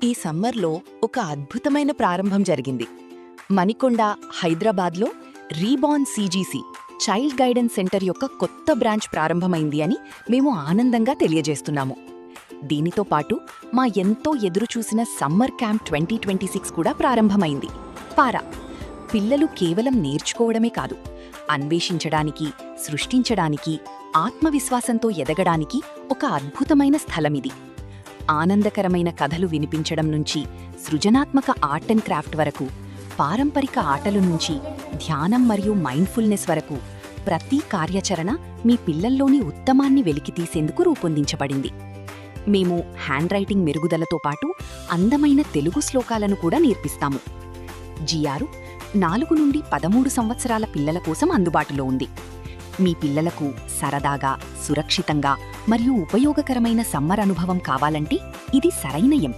ఈ సమ్మర్లో ఒక అద్భుతమైన ప్రారంభం జరిగింది. మణికొండ, హైదరాబాద్లో reborn CGC child guidance centre యొక్క కొత్త బ్రాంచ్ ప్రారంభమైంది అని మేము ఆనందంగా తెలియజేస్తున్నాము. దీనితో పాటు మా ఎంతో ఎదురుచూసిన సమ్మర్ క్యాంప్ 2026 కూడా ప్రారంభమైంది. పారా పిల్లలు కేవలం నేర్చుకోవడమే కాదు, అన్వేషించడానికి, సృష్టించడానికి, ఆత్మవిశ్వాసంతో ఎదగడానికి ఒక అద్భుతమైన స్థలమిది. ఆనందకరమైన కథలు వినిపించడం నుంచి సృజనాత్మక ఆర్ట్ అండ్ క్రాఫ్ట్ వరకు, పారంపరిక ఆటల నుంచి ధ్యానం మరియు మైండ్ఫుల్నెస్ వరకు ప్రతి కార్యాచరణ మీ పిల్లల్లోని ఉత్తమాన్ని వెలికితీసేందుకు రూపొందించబడింది. మేము హ్యాండ్ రైటింగ్ మెరుగుదలతో పాటు అందమైన తెలుగు శ్లోకాలను కూడా నేర్పిస్తాము. జిఆర్ 4 నుండి 13 సంవత్సరాల పిల్లల కోసం అందుబాటులో ఉంది. మీ పిల్లలకు సరదాగా, సురక్షితంగా మరియు ఉపయోగకరమైన సమ్మర్ అనుభవం కావాలంటే ఇది సరైన ఎంపిక.